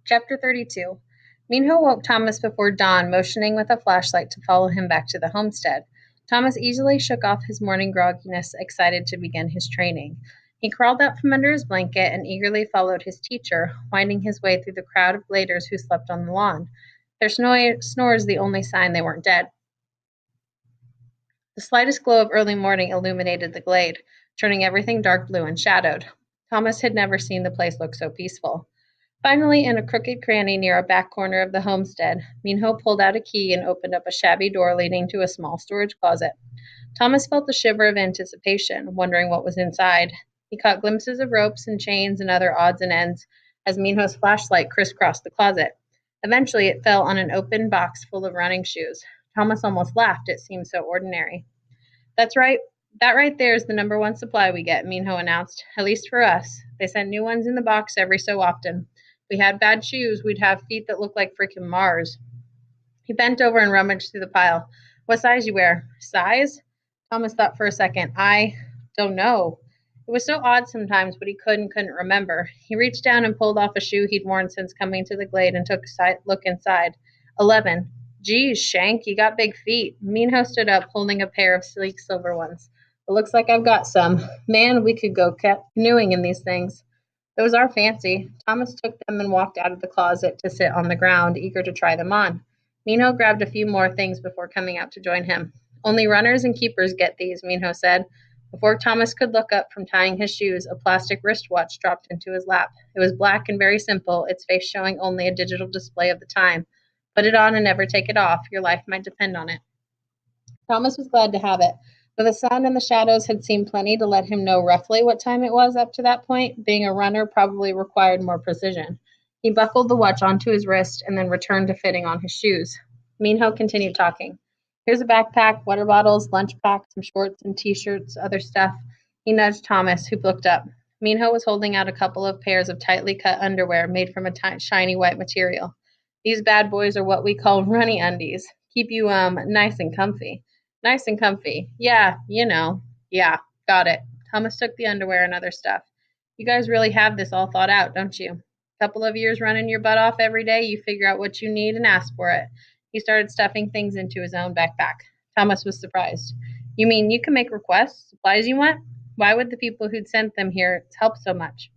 Chapter 32. Minho woke Thomas before dawn, motioning with a flashlight to follow him back to the homestead. Thomas easily shook off his morning grogginess, excited to begin his training. He crawled out from under his blanket and eagerly followed his teacher, winding his way through the crowd of gladers who slept on the lawn, their snores the only sign they weren't dead. The slightest glow of early morning illuminated the glade, turning everything dark blue and shadowed. Thomas had never seen the place look so peaceful. Finally, in a crooked cranny near a back corner of the homestead, Minho pulled out a key and opened up a shabby door leading to a small storage closet. Thomas felt a shiver of anticipation, wondering what was inside. He caught glimpses of ropes and chains and other odds and ends as Minho's flashlight crisscrossed the closet. Eventually, it fell on an open box full of running shoes. Thomas almost laughed. It seemed so ordinary. That's right. That right there is the number one supply we get, Minho announced. At least for us. They send new ones in the box every so often. If we had bad shoes, we'd have feet that look like freaking Mars. He bent over and rummaged through the pile. What size you wear? Size? Thomas thought for a second. I don't know. It was so odd sometimes, but he couldn't remember. He reached down and pulled off a shoe he'd worn since coming to the glade and took a look inside. 11. Geez, Shank, you got big feet. Minho stood up, holding a pair of sleek silver ones. It looks like I've got some. Man, we could go canoeing in these things. Those are fancy. Thomas took them and walked out of the closet to sit on the ground, eager to try them on. Minho grabbed a few more things before coming out to join him. Only runners and keepers get these, Minho said. Before Thomas could look up from tying his shoes, a plastic wristwatch dropped into his lap. It was black and very simple, its face showing only a digital display of the time. Put it on and never take it off. Your life might depend on it. Thomas was glad to have it. Though the sun and the shadows had seemed plenty to let him know roughly what time it was up to that point, being a runner probably required more precision. He buckled the watch onto his wrist and then returned to fitting on his shoes. Minho continued talking. Here's a backpack, water bottles, lunch pack, some shorts and t-shirts, other stuff. He nudged Thomas, who looked up. Minho was holding out a couple of pairs of tightly cut underwear made from a shiny white material. These bad boys are what we call runny undies. Keep you, nice and comfy. Nice and comfy. Yeah, you know. Yeah, got it. Thomas took the underwear and other stuff. You guys really have this all thought out, don't you? Couple of years running your butt off every day, you figure out what you need and ask for it. He started stuffing things into his own backpack. Thomas was surprised. You mean you can make requests? Supplies you want? Why would the people who'd sent them here help so much?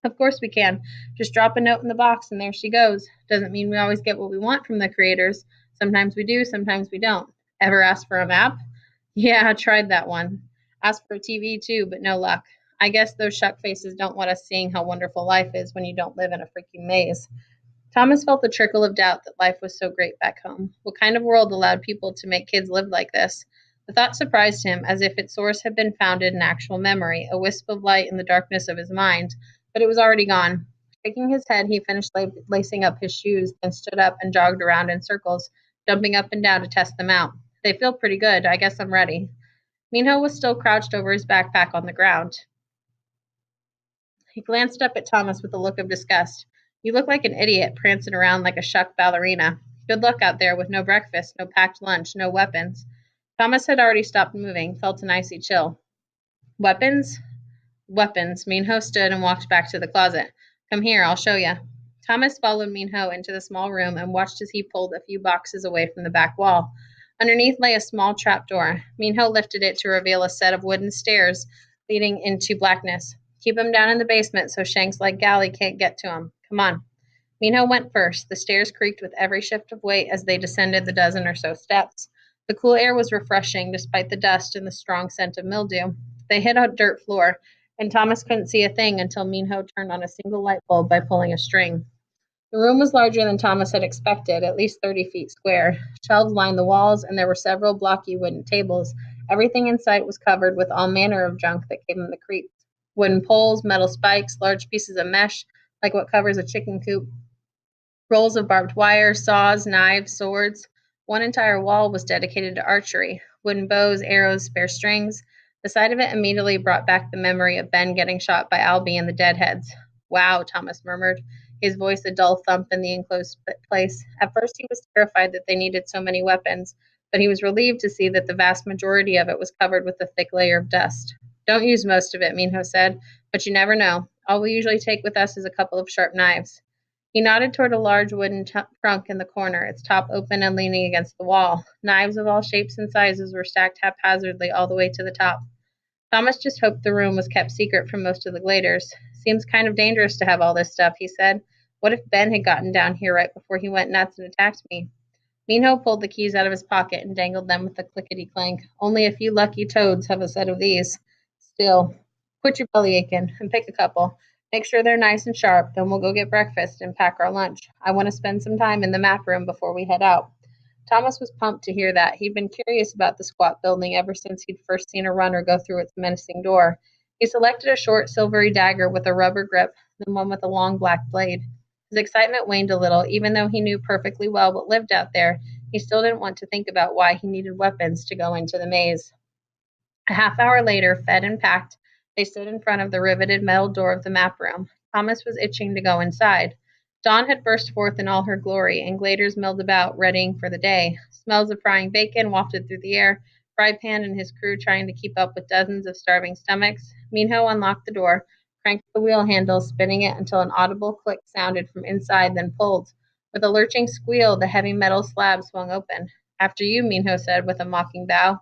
Of course we can. Just drop a note in the box and there she goes. Doesn't mean we always get what we want from the creators. Sometimes we do, sometimes we don't. Ever asked for a map? Yeah, I tried that one. Asked for a TV too, but no luck. I guess those shuck faces don't want us seeing how wonderful life is when you don't live in a freaking maze. Thomas felt a trickle of doubt that life was so great back home. What kind of world allowed people to make kids live like this? The thought surprised him, as if its source had been founded in actual memory, a wisp of light in the darkness of his mind, but it was already gone. Shaking his head, he finished lacing up his shoes, then stood up and jogged around in circles, jumping up and down to test them out. They feel pretty good. I guess I'm ready. Minho was still crouched over his backpack on the ground. He glanced up at Thomas with a look of disgust. You look like an idiot, prancing around like a shuck ballerina. Good luck out there with no breakfast, no packed lunch, no weapons. Thomas had already stopped moving, felt an icy chill. Weapons? Weapons. Minho stood and walked back to the closet. Come here, I'll show you. Thomas followed Minho into the small room and watched as he pulled a few boxes away from the back wall. Underneath lay a small trapdoor. Minho lifted it to reveal a set of wooden stairs leading into blackness. Keep him down in the basement so Shanks like Galley can't get to him. Come on. Minho went first. The stairs creaked with every shift of weight as they descended the dozen or so steps. The cool air was refreshing despite the dust and the strong scent of mildew. They hit a dirt floor, and Thomas couldn't see a thing until Minho turned on a single light bulb by pulling a string. The room was larger than Thomas had expected, at least 30 feet square. Shelves lined the walls, and there were several blocky wooden tables. Everything in sight was covered with all manner of junk that gave him the creeps. Wooden poles, metal spikes, large pieces of mesh, like what covers a chicken coop, rolls of barbed wire, saws, knives, swords. One entire wall was dedicated to archery. Wooden bows, arrows, spare strings. The sight of it immediately brought back the memory of Ben getting shot by Albie and the Deadheads. Wow, Thomas murmured, his voice a dull thump in the enclosed place. At first he was terrified that they needed so many weapons, but he was relieved to see that the vast majority of it was covered with a thick layer of dust. Don't use most of it, Minho said, but you never know. All we usually take with us is a couple of sharp knives. He nodded toward a large wooden trunk in the corner, its top open and leaning against the wall. Knives of all shapes and sizes were stacked haphazardly all the way to the top. Thomas just hoped the room was kept secret from most of the Gladers. Seems kind of dangerous to have all this stuff, he said. What if Ben had gotten down here right before he went nuts and attacked me? Minho pulled the keys out of his pocket and dangled them with a clickety clank. Only a few lucky toads have a set of these. Still, quit your belly aching and pick a couple. Make sure they're nice and sharp, then we'll go get breakfast and pack our lunch. I want to spend some time in the map room before we head out. Thomas was pumped to hear that. He'd been curious about the squat building ever since he'd first seen a runner go through its menacing door. He selected a short, silvery dagger with a rubber grip, then one with a long black blade. His excitement waned a little. Even though he knew perfectly well what lived out there, he still didn't want to think about why he needed weapons to go into the maze. A half hour later, fed and packed, they stood in front of the riveted metal door of the map room. Thomas was itching to go inside. Dawn had burst forth in all her glory, and Gladers milled about, readying for the day. Smells of frying bacon wafted through the air, Frypan and his crew trying to keep up with dozens of starving stomachs. Minho unlocked the door, cranked the wheel handle, spinning it until an audible click sounded from inside, then pulled. With a lurching squeal, the heavy metal slab swung open. After you, Minho said with a mocking bow.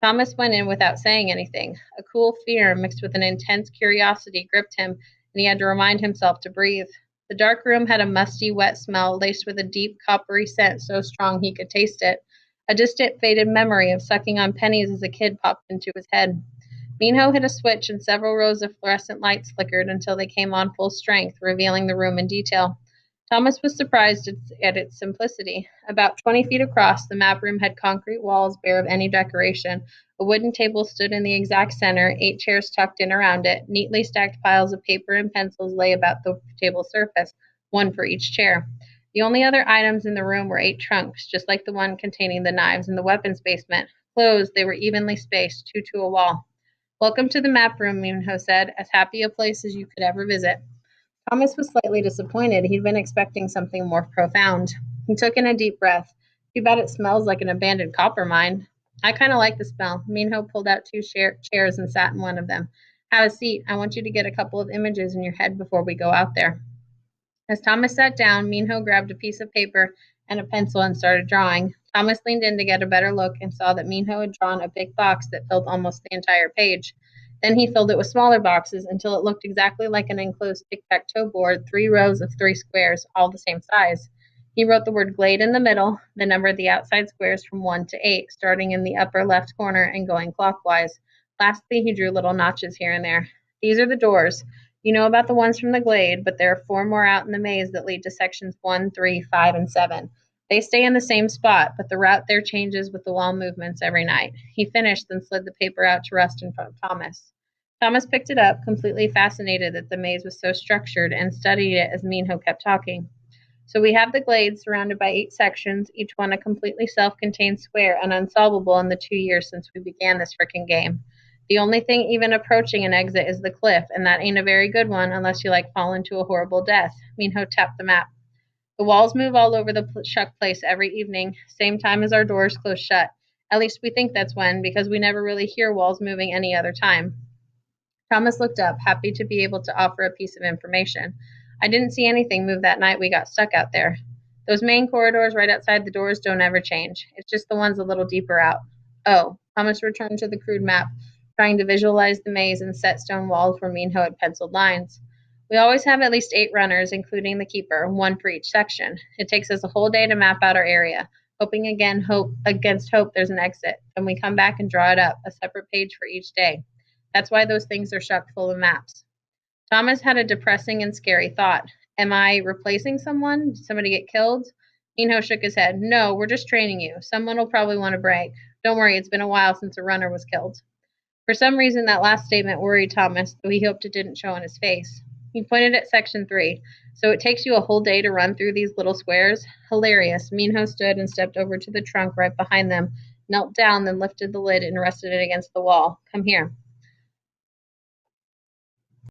Thomas went in without saying anything. A cool fear mixed with an intense curiosity gripped him, and he had to remind himself to breathe. The dark room had a musty, wet smell laced with a deep, coppery scent so strong he could taste it. A distant, faded memory of sucking on pennies as a kid popped into his head. Minho hit a switch, and several rows of fluorescent lights flickered until they came on full strength, revealing the room in detail. Thomas was surprised at its simplicity. About 20 feet across, the map room had concrete walls bare of any decoration. A wooden table stood in the exact center, 8 chairs tucked in around it. Neatly stacked piles of paper and pencils lay about the table's surface, one for each chair. The only other items in the room were 8 trunks, just like the one containing the knives in the weapons basement. Closed, they were evenly spaced, 2 to a wall. Welcome to the map room, Minho said, as happy a place as you could ever visit. Thomas was slightly disappointed. He'd been expecting something more profound. He took in a deep breath. Too bad it smells like an abandoned copper mine. I kind of like the smell. Minho pulled out 2 chairs and sat in one of them. Have a seat. I want you to get a couple of images in your head before we go out there. As Thomas sat down, Minho grabbed a piece of paper and a pencil and started drawing. Thomas leaned in to get a better look and saw that Minho had drawn a big box that filled almost the entire page. Then he filled it with smaller boxes until it looked exactly like an enclosed tic-tac-toe board, 3 rows of 3 squares, all the same size. He wrote the word Glade in the middle, then numbered the outside squares from 1 to 8, starting in the upper left corner and going clockwise. Lastly, he drew little notches here and there. These are the doors. You know about the ones from the Glade, but there are 4 more out in the maze that lead to sections 1, 3, 5, and 7. They stay in the same spot, but the route there changes with the wall movements every night. He finished, then slid the paper out to rest in front of Thomas. Thomas picked it up, completely fascinated that the maze was so structured, and studied it as Minho kept talking. So we have the Glade surrounded by 8 sections, each one a completely self-contained square and unsolvable in the 2 years since we began this frickin' game. The only thing even approaching an exit is the cliff, and that ain't a very good one unless you like fall into a horrible death. Minho tapped the map. The walls move all over the Shuck place every evening, same time as our doors close shut. At least we think that's when, because we never really hear walls moving any other time. Thomas looked up, happy to be able to offer a piece of information. I didn't see anything move that night we got stuck out there. Those main corridors right outside the doors don't ever change. It's just the ones a little deeper out. Oh, Thomas returned to the crude map, trying to visualize the maze and set stone walls where Minho had penciled lines. We always have at least 8 runners, including the keeper, 1 for each section. It takes us a whole day to map out our area, hoping against hope there's an exit. Then we come back and draw it up, a separate page for each day. That's why those things are shucked full of maps. Thomas had a depressing and scary thought. Am I replacing someone? Did somebody get killed? Minho shook his head. No, we're just training you. Someone will probably want a break. Don't worry, it's been a while since a runner was killed. For some reason, that last statement worried Thomas, though he hoped it didn't show on his face. He pointed at section 3. So it takes you a whole day to run through these little squares? Hilarious. Minho stood and stepped over to the trunk right behind them, knelt down, then lifted the lid and rested it against the wall. Come here.